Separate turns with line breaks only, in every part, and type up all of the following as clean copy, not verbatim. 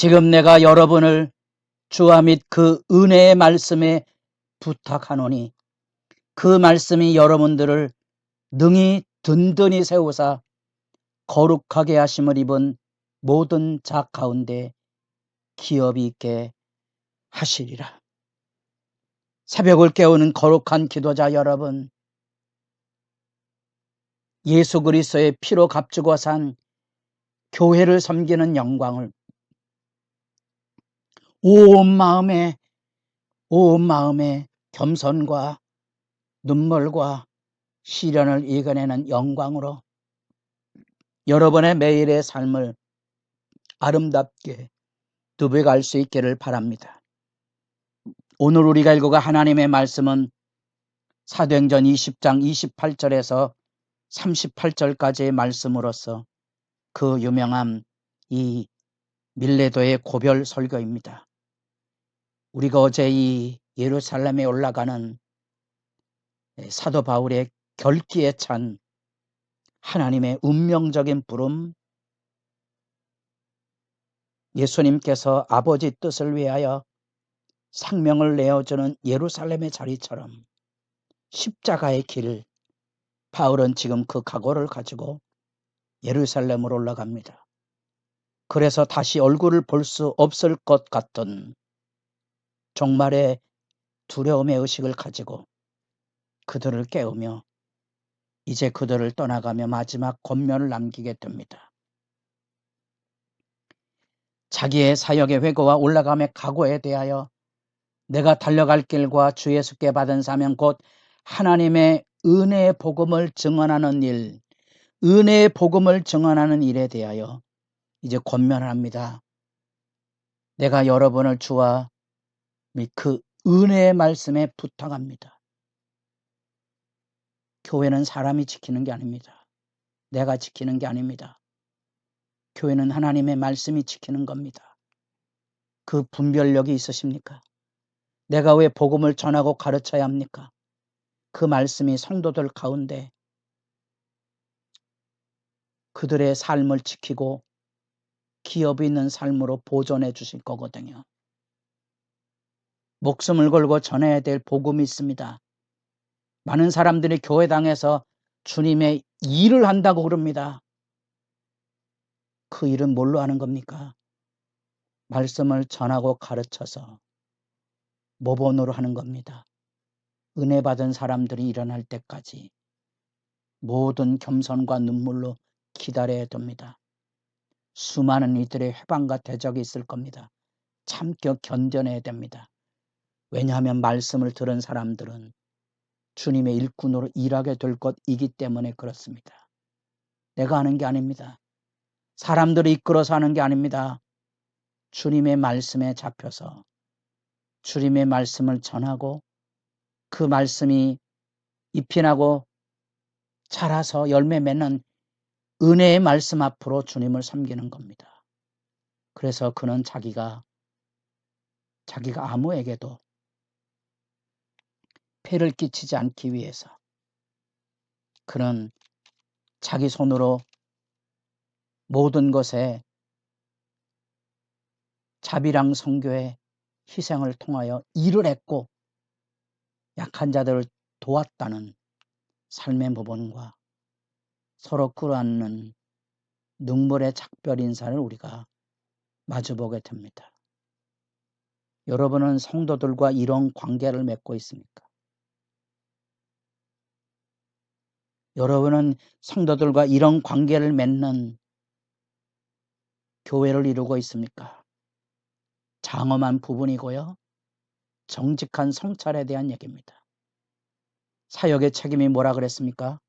지금 내가 여러분을 주와 및 그 은혜의 말씀에 부탁하노니 그 말씀이 여러분들을 능히 든든히 세우사 거룩하게 하심을 입은 모든 자 가운데 기업이 있게 하시리라. 새벽을 깨우는 거룩한 기도자 여러분, 예수 그리스도의 피로 값주고 산 교회를 섬기는 영광을 온 마음에 겸손과 눈물과 시련을 이겨내는 영광으로 여러분의 매일의 삶을 아름답게 누벼갈 수 있기를 바랍니다. 오늘 우리가 읽어갈 하나님의 말씀은 사도행전 20장 28절에서 38절까지의 말씀으로서 그 유명한 이 밀레도의 고별 설교입니다. 우리가 어제 이 예루살렘에 올라가는 사도 바울의 결기에 찬 하나님의 운명적인 부름, 예수님께서 아버지 뜻을 위하여 생명을 내어주는 예루살렘의 자리처럼 십자가의 길, 바울은 지금 그 각오를 가지고 예루살렘으로 올라갑니다. 그래서 다시 얼굴을 볼 수 없을 것 같던 종말의 두려움의 의식을 가지고 그들을 깨우며 이제 그들을 떠나가며 마지막 권면을 남기게 됩니다. 자기의 사역의 회고와 올라감의 각오에 대하여 내가 달려갈 길과 주 예수께 받은 사명 곧 하나님의 은혜의 복음을 증언하는 일, 은혜의 복음을 증언하는 일에 대하여 이제 권면을 합니다. 내가 여러분을 주와 그 은혜의 말씀에 부탁합니다. 교회는 사람이 지키는 게 아닙니다. 내가 지키는 게 아닙니다. 교회는 하나님의 말씀이 지키는 겁니다. 그 분별력이 있으십니까? 내가 왜 복음을 전하고 가르쳐야 합니까? 그 말씀이 성도들 가운데 그들의 삶을 지키고 기업 있는 삶으로 보존해 주실 거거든요. 목숨을 걸고 전해야 될 복음이 있습니다. 많은 사람들이 교회당에서 주님의 일을 한다고 그럽니다. 그 일은 뭘로 하는 겁니까? 말씀을 전하고 가르쳐서 모본으로 하는 겁니다. 은혜 받은 사람들이 일어날 때까지 모든 겸손과 눈물로 기다려야 됩니다. 수많은 이들의 회방과 대적이 있을 겁니다. 참겨 견뎌내야 됩니다. 왜냐하면 말씀을 들은 사람들은 주님의 일꾼으로 일하게 될 것이기 때문에 그렇습니다. 내가 하는 게 아닙니다. 사람들이 이끌어서 하는 게 아닙니다. 주님의 말씀에 잡혀서 주님의 말씀을 전하고 그 말씀이 잎이 나고 자라서 열매 맺는 은혜의 말씀 앞으로 주님을 섬기는 겁니다. 그래서 그는 자기가 아무에게도 폐를 끼치지 않기 위해서 그는 자기 손으로 모든 것에 자비랑 선교의 희생을 통하여 일을 했고 약한 자들을 도왔다는 삶의 모범과 서로 끌어안는 눈물의 작별 인사를 우리가 마주보게 됩니다. 여러분은 성도들과 이런 관계를 맺고 있습니까? 여러분은 성도들과 이런 관계를 맺는 교회를 이루고 있습니까? 장엄한 부분이고요. 정직한 성찰에 대한 얘기입니다. 사역의 책임이 뭐라 그랬습니까?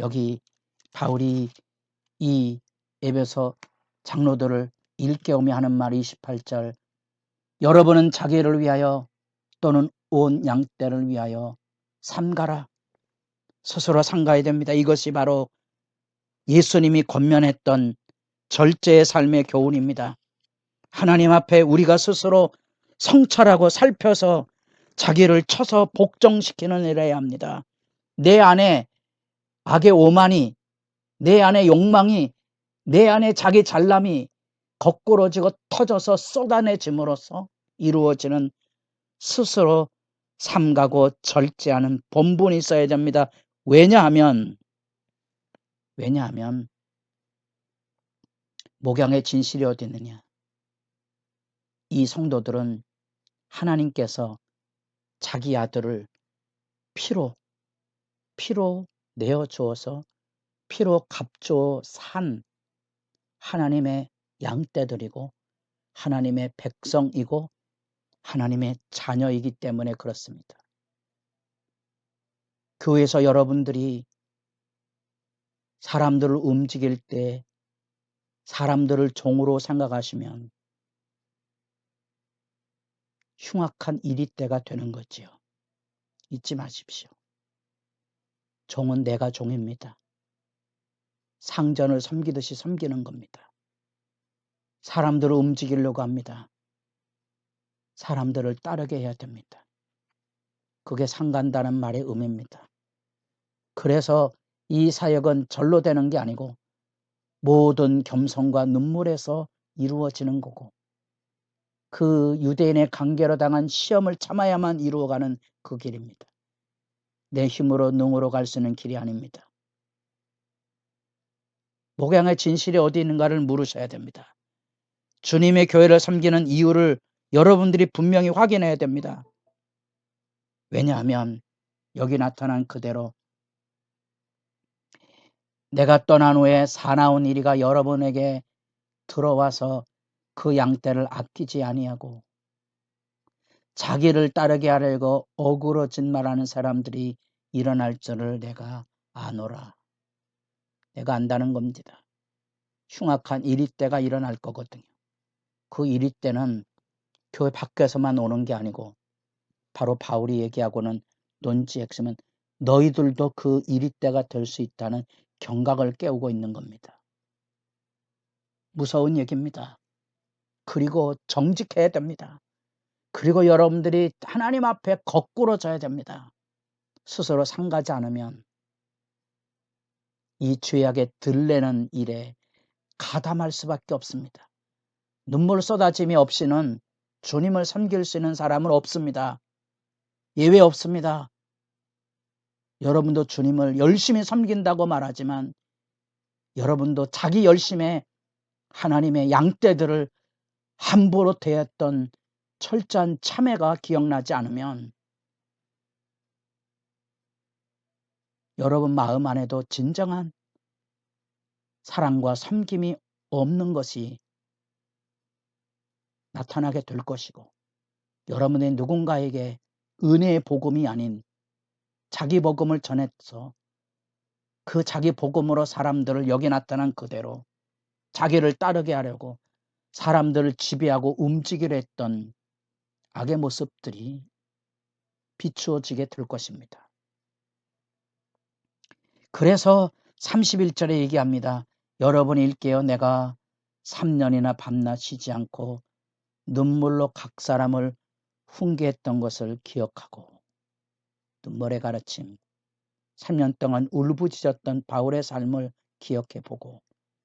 여기 바울이 이 에베소 장로들을 일깨우며 하는 말 28절 여러분은 자기를 위하여 또는 온 양떼를 위하여 삼가라. 스스로 삼가야 됩니다. 이것이 바로 예수님이 권면했던 절제의 삶의 교훈입니다. 하나님 앞에 우리가 스스로 성찰하고 살펴서 자기를 쳐서 복종시키는 일을 합니다. 내 안에 악의 오만이, 내 안에 욕망이, 내 안에 자기 잘남이 거꾸러지고 터져서 쏟아내짐으로써 이루어지는 스스로 삼가고 절제하는 본분이 있어야 됩니다. 왜냐하면 목양의 진실이 어디 있느냐. 이 성도들은 하나님께서 자기 아들을 피로 내어주어서 피로 값주어 산 하나님의 양떼들이고 하나님의 백성이고 하나님의 자녀이기 때문에 그렇습니다. 교회에서 여러분들이 사람들을 움직일 때 사람들을 종으로 생각하시면 흉악한 이리때가 되는 거지요. 잊지 마십시오. 종은 내가 종입니다. 상전을 섬기듯이 섬기는 겁니다. 사람들을 움직이려고 합니다. 사람들을 따르게 해야 됩니다. 그게 상간다는 말의 의미입니다. 그래서 이 사역은 절로 되는 게 아니고 모든 겸손과 눈물에서 이루어지는 거고 그 유대인의 관계로 당한 시험을 참아야만 이루어가는 그 길입니다. 내 힘으로 능으로 갈 수 있는 길이 아닙니다. 목양의 진실이 어디 있는가를 물으셔야 됩니다. 주님의 교회를 섬기는 이유를 여러분들이 분명히 확인해야 됩니다. 왜냐하면 여기 나타난 그대로 내가 떠난 후에 사나운 이리가 여러분에게 들어와서 그 양떼를 아끼지 아니하고 자기를 따르게 하려고 어그러진 말하는 사람들이 일어날 줄을 내가 아노라. 내가 안다는 겁니다. 흉악한 이리때가 일어날 거거든요. 그 이리때는 교회 밖에서만 오는 게 아니고 바로 바울이 얘기하고는 논지 핵심은 너희들도 그 이리때가 될 수 있다는 경각을 깨우고 있는 겁니다. 무서운 얘기입니다. 그리고 정직해야 됩니다. 그리고 여러분들이 하나님 앞에 거꾸러져야 됩니다. 스스로 상가지 않으면 이 죄악의 들레는 일에 가담할 수밖에 없습니다. 눈물 쏟아짐이 없이는 주님을 섬길 수 있는 사람은 없습니다. 예외 없습니다. 여러분도 주님을 열심히 섬긴다고 말하지만 여러분도 자기 열심에 하나님의 양떼들을 함부로 대했던 철저한 참회가 기억나지 않으면 여러분 마음 안에도 진정한 사랑과 섬김이 없는 것이 나타나게 될 것이고 여러분의 누군가에게 은혜의 복음이 아닌 자기 복음을 전해서 그 자기 복음으로 사람들을 여기 나타난 그대로 자기를 따르게 하려고 사람들을 지배하고 움직이려 했던 악의 모습들이 비추어지게 될 것입니다. 그래서 31절에 얘기합니다. 여러분 읽게요. 내가 3년이나 밤낮 쉬지 않고 눈물로 각 사람을 훈계했던 것을 기억하고 눈물의 가르침 3년 동안 울부짖었던 바울의 삶을 기억해보고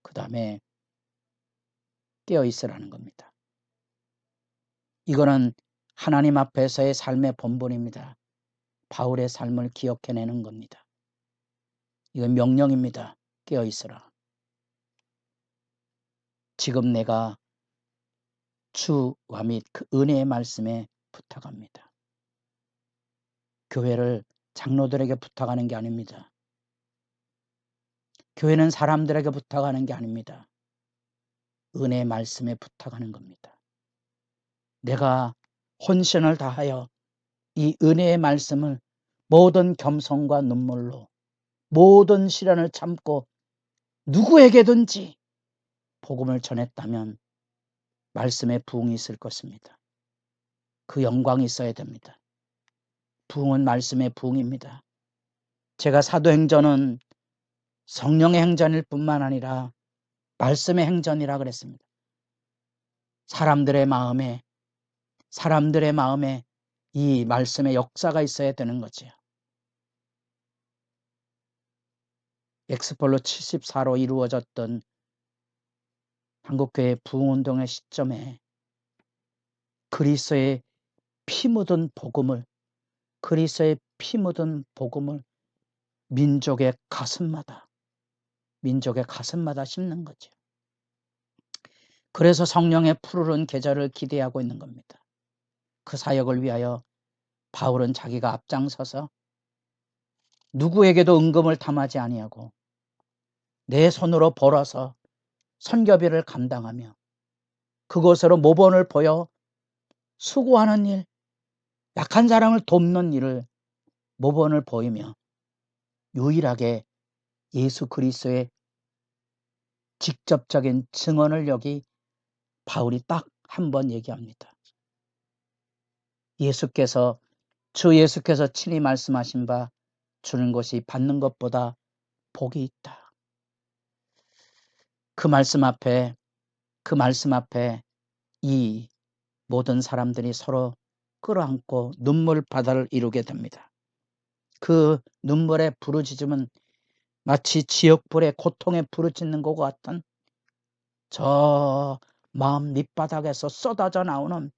그 다음에 깨어있으라는 겁니다. 이거는 하나님 앞에서의 삶의 본본입니다. 바울의 삶을 기억해내는 겁니다. 이건 명령입니다. 깨어있으라. 지금 내가 주와 및 그 은혜의 말씀에 부탁합니다. 교회를 장로들에게 부탁하는 게 아닙니다. 교회는 사람들에게 부탁하는 게 아닙니다. 은혜의 말씀에 부탁하는 겁니다. 내가 혼신을 다하여 이 은혜의 말씀을 모든 겸손과 눈물로 모든 시련을 참고 누구에게든지 복음을 전했다면 말씀에 부응이 있을 것입니다. 그 영광이 있어야 됩니다. 부응은 말씀의 부응입니다. 제가 사도행전은 성령의 행전일 뿐만 아니라 말씀의 행전이라 그랬습니다. 사람들의 마음에 이 말씀의 역사가 있어야 되는 거지요. 엑스폴로 74로 이루어졌던 한국교회 부흥운동의 시점에 그리스도의 피 묻은 복음을, 그리스도의 피 묻은 복음을 민족의 가슴마다 심는 거죠. 그래서 성령의 푸르른 계절을 기대하고 있는 겁니다. 그 사역을 위하여 바울은 자기가 앞장서서 누구에게도 은금을 탐하지 아니하고 내 손으로 벌어서 선교비를 감당하며 그것으로 모본을 보여 수고하는 일, 약한 사람을 돕는 일을 모본을 보이며 유일하게 예수 그리스도의 직접적인 증언을 여기 바울이 딱 한 번 얘기합니다. 주 예수께서 친히 말씀하신 바 주는 것이 받는 것보다 복이 있다. 그 말씀 앞에 이 모든 사람들이 서로 끌어안고 눈물 바다를 이루게 됩니다. 그 눈물의 부르짖음은 마치 지옥불의 고통에 부르짖는 것 같은 저 마음 밑바닥에서 쏟아져 나오는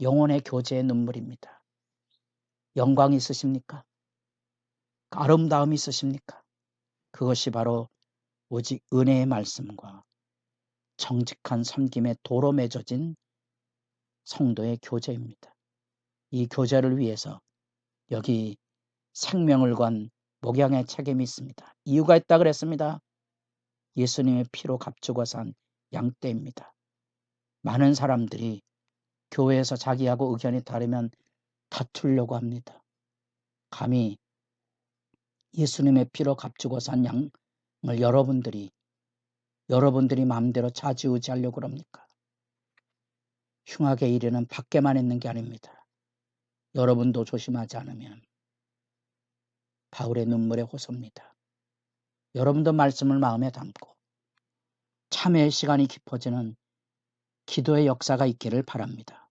영혼의 교제의 눈물입니다. 영광 있으십니까? 아름다움 있으십니까? 그것이 바로 오직 은혜의 말씀과 정직한 섬김의 도로 맺어진 성도의 교제입니다. 이 교제를 위해서 여기 생명을 건 목양의 책임이 있습니다. 이유가 있다 그랬습니다. 예수님의 피로 값주고 산 양떼입니다. 많은 사람들이 교회에서 자기하고 의견이 다르면 다투려고 합니다. 감히 예수님의 피로 값주고 산 양을 여러분들이 마음대로 좌지우지하려고 그럽니까? 흉악의 일에는 밖에만 있는 게 아닙니다. 여러분도 조심하지 않으면 바울의 눈물에 호소입니다. 여러분도 말씀을 마음에 담고 참회의 시간이 깊어지는 기도의 역사가 있기를 바랍니다.